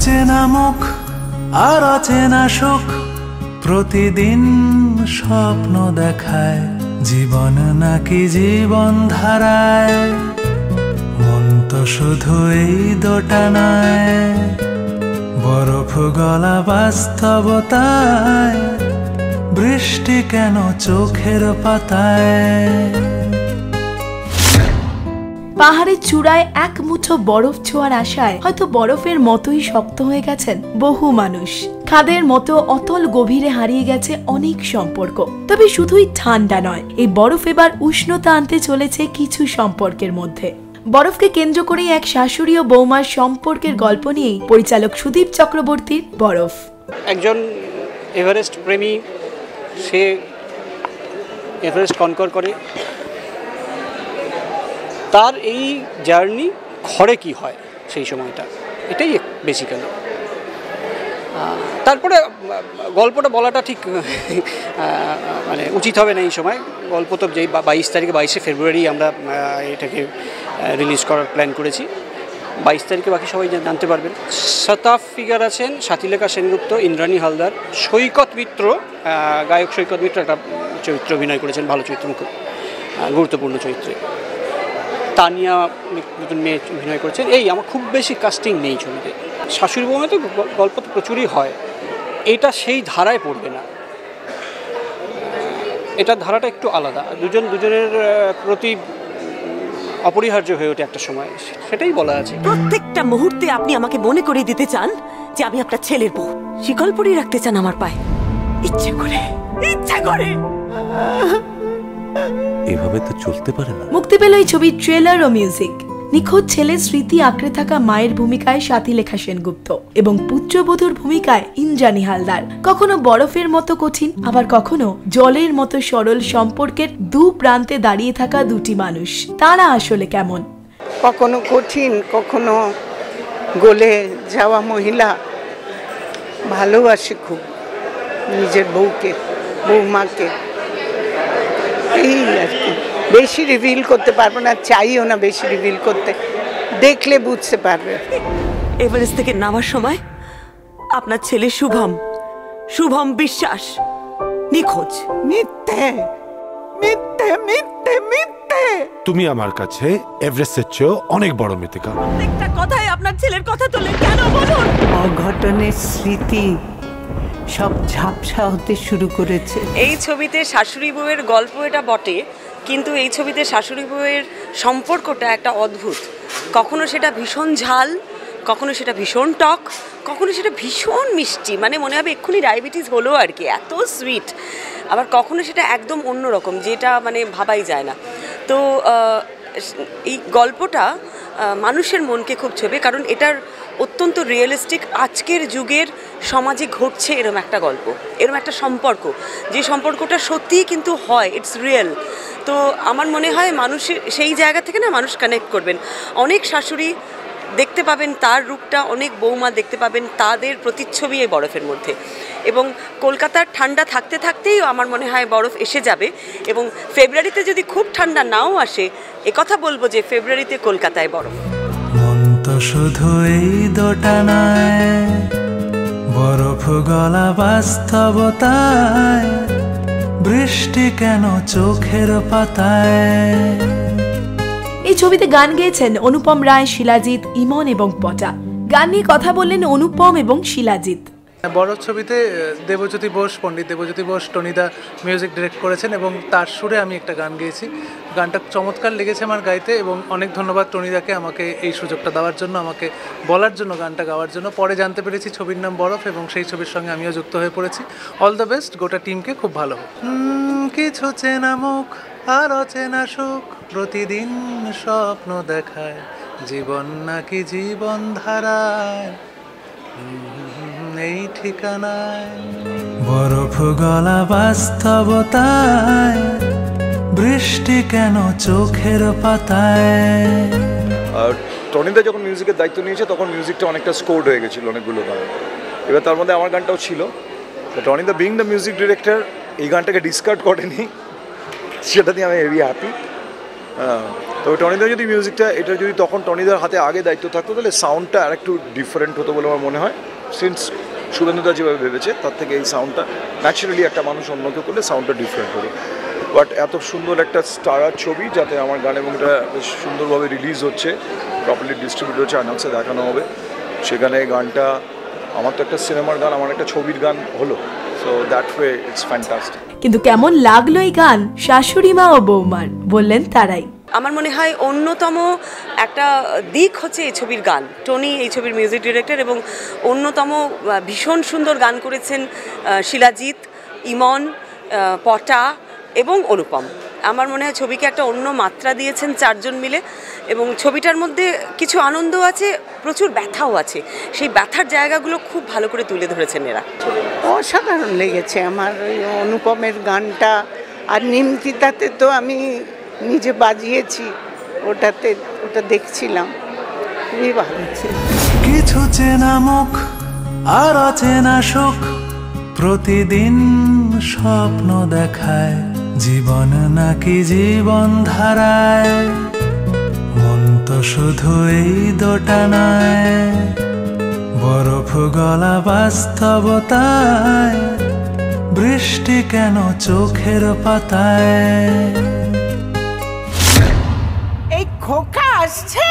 চেনা মুখ আর অচেনা সুখ, প্রতিদিন স্বপ্ন দেখায় জীবন নাকি জীবন ধারায়। মন তো শুধু এই দোটানায়, বরফ গলা বাস্তবতায়, বৃষ্টি কেন চোখের পাতায়। পাহাড়ের চূড়ায় এক মুঠো বরফ ছোঁয়ার আশায় হয়তো বরফের মতোই শক্ত হয়ে গেছেন বহু মানুষ। খাদের মতো অতল গভীরে হারিয়ে গেছে অনেক সম্পর্ক। তবে শুধুই ঠান্ডা নয়, এই বরফ এবার উষ্ণতা আনতে চলেছে কিছু সম্পর্কের মধ্যে। বরফকে কেন্দ্র করে এক শাশুড়ি ও বৌমার সম্পর্কের গল্প নিয়েই পরিচালক সুদীপ চক্রবর্তীর বরফ। একজন এভারেস্ট প্রেমী, সে এভারেস্ট কনকর করে, তার এই জার্নি ঘরে কি হয় সেই সময়টা, এটাই বেসিক্যালি। তারপরে গল্পটা বলাটা ঠিক মানে উচিত হবে না এই সময়। গল্প তো যেই 22 তারিখে 22শে ফেব্রুয়ারি আমরা এটাকে রিলিজ করার প্ল্যান করেছি। 22 তারিখে বাকি সবাই জানতে পারবেন। শতাফ ফিগার আছেন, সাথীলেখা সেনগুপ্ত, ইন্দ্রাণী হালদার, সৈকত মিত্র, গায়ক সৈকত মিত্র একটা চরিত্র অভিনয় করেছেন, ভালো চরিত্র, খুব গুরুত্বপূর্ণ চরিত্রে। তানিয়া নতুন মেয়ে অভিনয় করেছেন। এই আমার খুব বেশি কাস্টিং নেই ছবিতে। শাশুড়ি বৌমা তো গল্প তো প্রচুরই হয়, এটা সেই ধারায় পড়বে না, এটার ধারাটা একটু আলাদা। দুজনের প্রতি অপরিহার্য হয়ে ওঠে একটা সময়, সেটাই বলা আছে। প্রত্যেকটা মুহূর্তে আপনি আমাকে মনে করিয়ে দিতে চান যে আমি আপনার ছেলের বউ, শিকল পরিয়ে রাখতে চান আমার পায়ে, ইচ্ছে করে। এভাবে তো চলতে পারে না। মুক্তি পেল এই ছবির ট্রেলার ও মিউজিক। নিখোঁজ ছেলের স্মৃতি আঁকড়ে থাকা মায়ের ভূমিকায় সাথীলেখা সেনগুপ্ত এবং পুত্রবধূর ভূমিকায় ইন্দ্রাণী হালদার। কখনো বরফের মতো কঠিন, আবার কখনো জলের মতো সরল সম্পর্কের দু প্রান্তে দাঁড়িয়ে থাকা দুটি মানুষ, তারা আসলে কেমন? কখনো কঠিন, কখনো গলে যাওয়া মহিলা ভালোবাসে খুব নিজের বউকে, বৌমাকে। এই আর কি, বেশি রিভিল করতে পারবো না, চাইও না বেশি রিভিল করতে, দেখলে বুঝতে পারবে। এভারেস্ট থেকে নামার সময় আপনার ছেলে শুভম বিশ্বাস নিখোঁজ। মিথ্যে মিথ্যে মিথ্যে মিথ্যে। তুমি আমার কাছে এভারেস্টের চেয়েও অনেক বড় মিথ্যা। প্রত্যেকটা কথায় আপনার ছেলের কথা তোলে কেন বলুন? অঘটনের স্মৃতি সব ঝাপসা হতে শুরু করেছে। এই ছবিতে শাশুড়ি বউয়ের গল্প এটা বটে, কিন্তু এই ছবিতে শাশুড়ি বউয়ের সম্পর্কটা একটা অদ্ভুত। কখনো সেটা ভীষণ ঝাল, কখনো সেটা ভীষণ টক, কখনো সেটা ভীষণ মিষ্টি, মানে মনে হবে এক্ষুনি ডায়াবেটিস হলো আর কি, এত সুইট। আবার কখনো সেটা একদম অন্যরকম, যেটা মানে ভাবাই যায় না। তো এই গল্পটা মানুষের মনকে খুব ছোঁবে, কারণ এটার অত্যন্ত রিয়েলিস্টিক, আজকের যুগের সমাজে ঘটছে এরম একটা গল্প, এরম একটা সম্পর্ক, যে সম্পর্কটা সত্যিই কিন্তু হয়, ইটস রিয়েল। তো আমার মনে হয় মানুষের সেই জায়গা থেকে না মানুষ কানেক্ট করবেন। অনেক শাশুড়ি দেখতে পাবেন তার রূপটা, অনেক বৌমা দেখতে পাবেন তাদের প্রতিচ্ছবি এই বরফের মধ্যে। এবং কলকাতার ঠান্ডা থাকতে থাকতেই আমার মনে হয় বরফ এসে যাবে, এবং ফেব্রুয়ারিতে যদি খুব ঠান্ডা নাও আসে, একথা বলবো যে ফেব্রুয়ারিতে কলকাতায় বরফ। মন তো শুধু এই দোটানায়, বরফ গলা বাস্তবতায়, বৃষ্টি কেন চোখের পাতায়। এই ছবিতে গান গেয়েছেন অনুপম রায়, শিলাজিৎ, ইমন এবং পটা। গান নিয়ে কথা বললেন অনুপম এবং শিলাজিৎ। বরফ ছবিতে দেবজ্যোতি বোস, পণ্ডিত দেবজ্যোতি বোস, টনিদা মিউজিক ডিরেক্ট করেছেন এবং তার সুরে আমি একটা গান গেয়েছি। গানটা চমৎকার লেগেছে আমার গাইতে, এবং অনেক ধন্যবাদ টনিদাকে আমাকে এই সুযোগটা দেওয়ার জন্য, আমাকে বলার জন্য, গানটা গাওয়ার জন্য। পরে জানতে পেরেছি ছবির নাম বরফ, এবং সেই ছবির সঙ্গে আমিও যুক্ত হয়ে পড়েছি। অল দ্য বেস্ট গোটা টিমকে, খুব ভালো। কিছু চেনা মুখ আর অচেনা সুখ, প্রতিদিন স্বপ্ন দেখায় জীবন নাকি জীবন ধারায়, এই ঠিকানায়, বরফ গলা বাস্তবতায়, বৃষ্টি কেন চোখের পাতায়। আর টনিদা যখন মিউজিকের দায়িত্ব নিয়েছে তখন মিউজিকটা অনেকটা স্কোর্ড হয়ে গেছিলো অনেকগুলো গান, এবার তার মধ্যে আমার গানটাও ছিল। টনিদা বিং দ্য মিউজিক ডিরেক্টর এই গানটাকে ডিসকার্ড করেনি, সেটা দিয়ে আমি হেভি হ্যাপি। তবে টনিদা যদি মিউজিকটা এটা যদি তখন টনিদার হাতে আগে দায়িত্ব থাকতো তাহলে সাউন্ডটা আর একটু ডিফারেন্ট হতো বলে আমার মনে হয়। সিন্স শুভেন্দুদা যেভাবে ভেবেছে তার থেকে এই সাউন্ডটা ন্যাচারালি একটা মানুষ অন্য কেউ করলে সাউন্ডটা ডিফারেন্ট হতো। বাট এত সুন্দর একটা স্টারার ছবি যাতে আমার গান এবং এটা বেশ সুন্দরভাবে রিলিজ হচ্ছে, প্রপারলি ডিস্ট্রিবিউট হচ্ছে, আনাউন্সে দেখানো হবে, সেখানে গানটা আমার তো একটা সিনেমার গান, আমার একটা ছবির গান হলো। So that way it's fantastic. কিন্তু কেমন লাগলো এই গান শাশুড়ি মা ও বৌমার, বললেন তারাই। আমার মনে হয় অন্যতম একটা দিক হচ্ছে এই ছবির গান। টনি এই ছবির মিউজিক ডিরেক্টর এবং অন্যতম ভীষণ সুন্দর গান করেছেন শিলাজিৎ, ইমন, পটা এবং অনুপম। আমার মনে হয় ছবিকে একটা অন্য মাত্রা দিয়েছেন চারজন মিলে, এবং ছবিটার মধ্যে কিছু আনন্দ আছে, প্রচুর ব্যথাও আছে, সেই ব্যথার জায়গাগুলো খুব ভালো করে তুলে ধরেছেন এরা। অসাধারণ লেগেছে আমার ওই অনুপমের গানটা। আর নিমতিতাতে তো আমি নিজে বাজিয়েছি, ওটা দেখছিলাম, খুবই ভালো ছিল। কিছু চেনা মুখ আর অচেনা সুখ প্রতিদিন স্বপ্ন দেখায়, জীবন নাকি জীবন ধারায়, মন তো শুধু এই দোটানায়, বরফ গলা বাস্তবতায়, বৃষ্টি কেন চোখের পাতায়। এই খোকা আসছে।